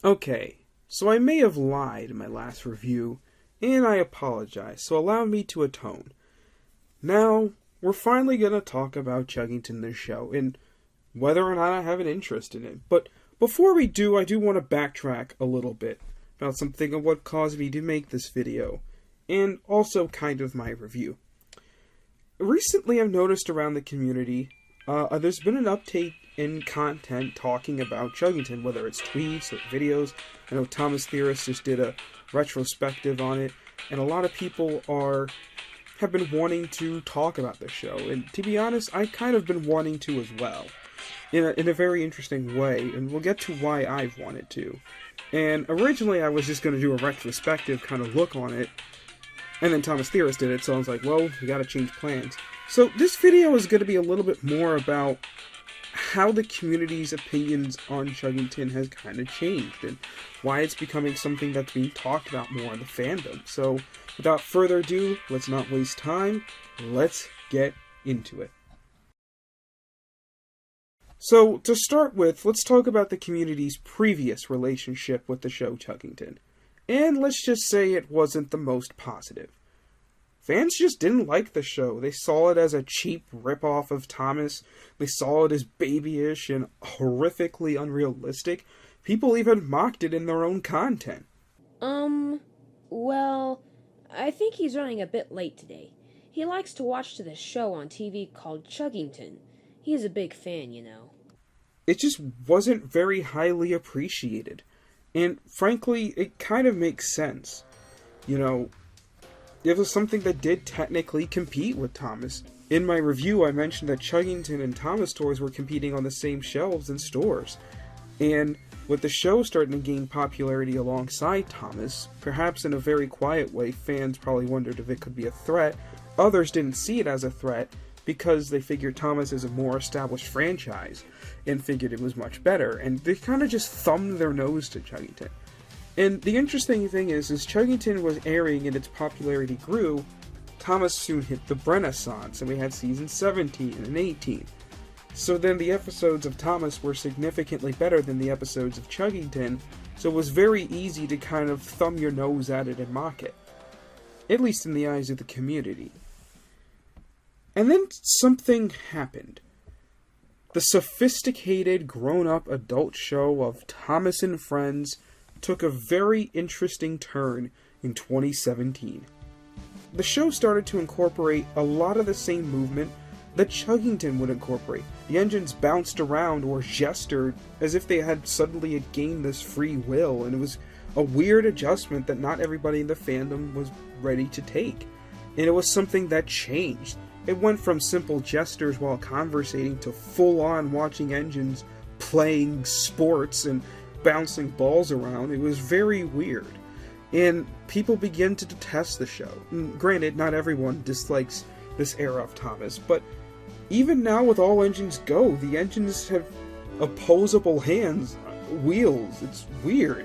Okay, so I may have lied in my last review, and I apologize, so allow me to atone. Now, we're finally going to talk about Chuggington the show, and whether or not I have an interest in it. But before we do, I do want to backtrack a little bit about something of what caused me to make this video, and also kind of my review. Recently, I've noticed around the community, there's been an uptake in content talking about Chuggington, whether it's tweets or videos. I know Thomas Theorist just did a retrospective on it, and a lot of people have been wanting to talk about this show, and to be honest, I kind of been wanting to as well, in a very interesting way, and we'll get to why I've wanted to. And originally I was just going to do a retrospective kind of look on it, and then Thomas Theorist did it, so I was like, well, we gotta change plans. So this video is going to be a little bit more about how the community's opinions on Chuggington has kind of changed, and why it's becoming something that's being talked about more in the fandom. So, without further ado, let's not waste time, let's get into it. So, to start with, let's talk about the community's previous relationship with the show Chuggington. And let's just say it wasn't the most positive. Fans just didn't like the show. They saw it as a cheap ripoff of Thomas. They saw it as babyish and horrifically unrealistic. People even mocked it in their own content. Well, I think he's running a bit late today. He likes to watch this show on TV called Chuggington. He's a big fan, you know. It just wasn't very highly appreciated. And frankly, it kind of makes sense. You know, it was something that did technically compete with Thomas. In my review, I mentioned that Chuggington and Thomas stores were competing on the same shelves in stores. And with the show starting to gain popularity alongside Thomas, perhaps in a very quiet way, fans probably wondered if it could be a threat. Others didn't see it as a threat because they figured Thomas is a more established franchise and figured it was much better. And they kind of just thumbed their nose to Chuggington. And the interesting thing is Chuggington was airing and its popularity grew, Thomas soon hit the Renaissance, and we had season 17 and 18. So then the episodes of Thomas were significantly better than the episodes of Chuggington, so it was very easy to kind of thumb your nose at it and mock it. At least in the eyes of the community. And then something happened. The sophisticated, grown-up adult show of Thomas and Friends took a very interesting turn in 2017. The show started to incorporate a lot of the same movement that Chuggington would incorporate. The engines bounced around or gestured as if they had suddenly gained this free will, and it was a weird adjustment that not everybody in the fandom was ready to take. And it was something that changed. It went from simple gestures while conversating to full-on watching engines playing sports and bouncing balls around. It was very weird. And people began to detest the show. And granted, not everyone dislikes this era of Thomas, but even now with All Engines Go, the engines have opposable hands, wheels. It's weird.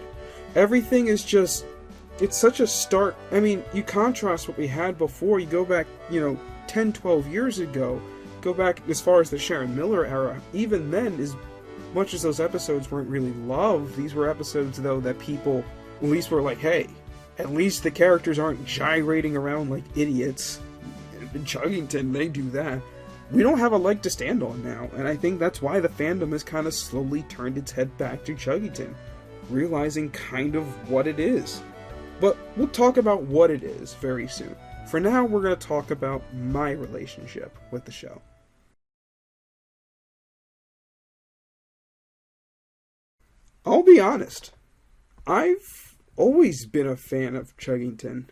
Everything is just, it's such a stark, I mean, you contrast what we had before, you go back, 10, 12 years ago, go back as far as the Sharon Miller era, even then, as much as those episodes weren't really loved, these were episodes, though, that people at least were like, hey, at least the characters aren't gyrating around like idiots. In Chuggington, they do that. We don't have a leg to stand on now, and I think that's why the fandom has kind of slowly turned its head back to Chuggington, realizing kind of what it is. But we'll talk about what it is very soon. For now, we're going to talk about my relationship with the show. I'll be honest, I've always been a fan of Chuggington.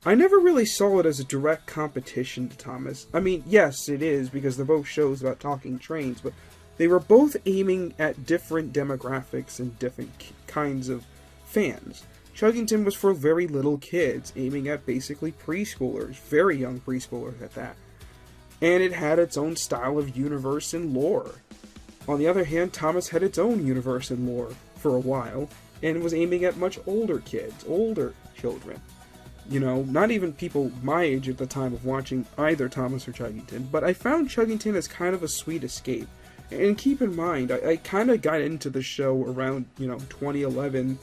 I never really saw it as a direct competition to Thomas. I mean, yes, it is, because they're both shows about talking trains, but they were both aiming at different demographics and different kinds of fans. Chuggington was for very little kids, aiming at basically preschoolers, very young preschoolers at that. And it had its own style of universe and lore. On the other hand, Thomas had its own universe and lore for a while, and was aiming at much older kids, older children. Not even people my age at the time of watching either Thomas or Chuggington, but I found Chuggington as kind of a sweet escape. And keep in mind, I kind of got into the show around, 2011,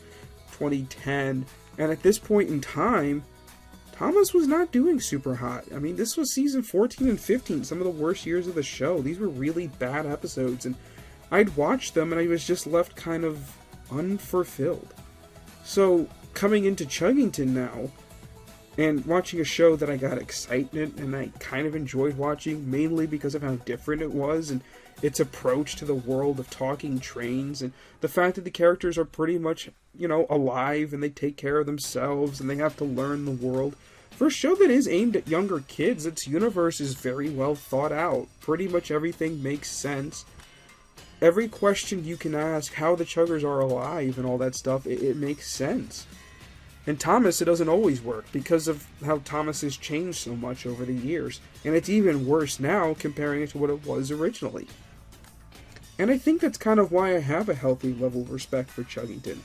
2010, and at this point in time, Thomas was not doing super hot. I mean, this was season 14 and 15, some of the worst years of the show. These were really bad episodes, and I'd watched them and I was just left kind of unfulfilled. So, coming into Chuggington now, and watching a show that I got excited and I kind of enjoyed watching, mainly because of how different it was and its approach to the world of talking trains, and the fact that the characters are pretty much, alive and they take care of themselves and they have to learn the world. For a show that is aimed at younger kids, its universe is very well thought out. Pretty much everything makes sense. Every question you can ask, how the Chuggers are alive and all that stuff, it makes sense. And Thomas, it doesn't always work because of how Thomas has changed so much over the years. And it's even worse now comparing it to what it was originally. And I think that's kind of why I have a healthy level of respect for Chuggington.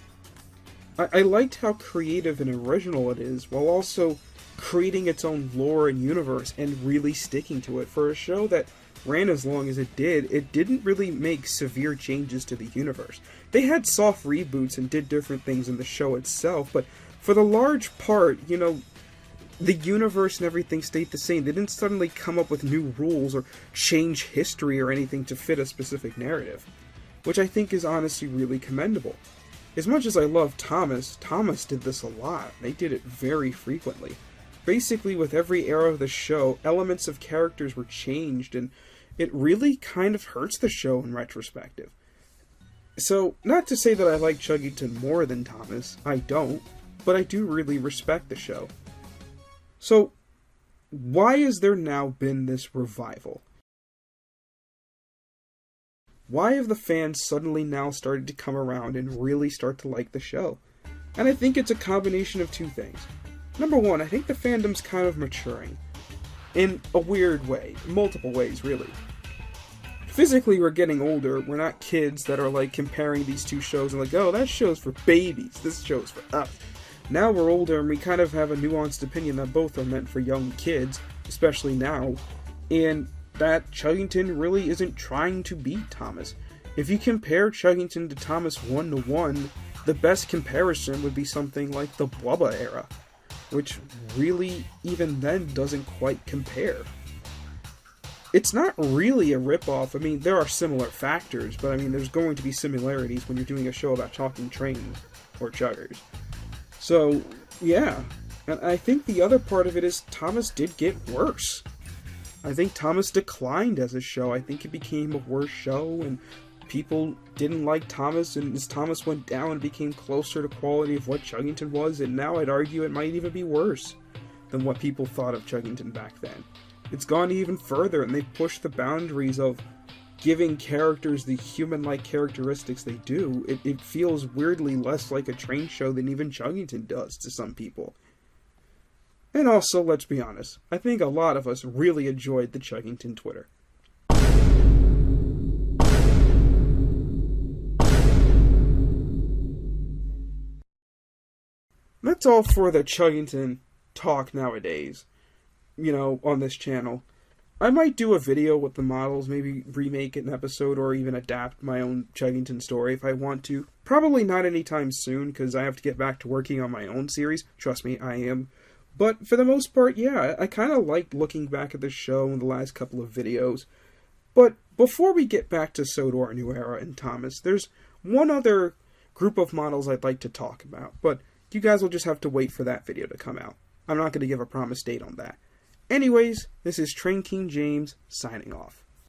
I liked how creative and original it is, while also creating its own lore and universe and really sticking to it. For a show that ran as long as it didn't really make severe changes to the universe. They had soft reboots and did different things in the show itself, but for the large part, the universe and everything stayed the same. They didn't suddenly come up with new rules or change history or anything to fit a specific narrative, which I think is honestly really commendable. As much as I love Thomas did this a lot. They did it very frequently. Basically, with every era of the show, elements of characters were changed, and it really kind of hurts the show in retrospective. So, not to say that I like Chuggington more than Thomas, I don't, but I do really respect the show. So, why has there now been this revival? Why have the fans suddenly now started to come around and really start to like the show? And I think it's a combination of two things. Number one, I think the fandom's kind of maturing. In a weird way. Multiple ways, really. Physically, we're getting older. We're not kids that are like comparing these two shows and like, oh, that show's for babies. This show's for us. Now we're older and we kind of have a nuanced opinion that both are meant for young kids, especially now. And that Chuggington really isn't trying to beat Thomas. If you compare Chuggington to Thomas 1-to-1, the best comparison would be something like the Blubba era, which really, even then, doesn't quite compare. It's not really a ripoff. I mean, there are similar factors, but I mean, there's going to be similarities when you're doing a show about talking trains or chuggers. So, yeah. And I think the other part of it is Thomas did get worse. I think Thomas declined as a show. I think it became a worse show, and people didn't like Thomas, and as Thomas went down, it became closer to quality of what Chuggington was, and now I'd argue it might even be worse than what people thought of Chuggington back then. It's gone even further, and they've pushed the boundaries of giving characters the human-like characteristics they do. It feels weirdly less like a train show than even Chuggington does to some people. And also, let's be honest, I think a lot of us really enjoyed the Chuggington Twitter. That's all for the Chuggington talk nowadays, on this channel. I might do a video with the models, maybe remake an episode or even adapt my own Chuggington story if I want to. Probably not anytime soon, because I have to get back to working on my own series. Trust me, I am. But for the most part, yeah, I kind of liked looking back at the show in the last couple of videos. But before we get back to Sodor, New Era, and Thomas, there's one other group of models I'd like to talk about. But you guys will just have to wait for that video to come out. I'm not going to give a promised date on that. Anyways, this is Train King James, signing off.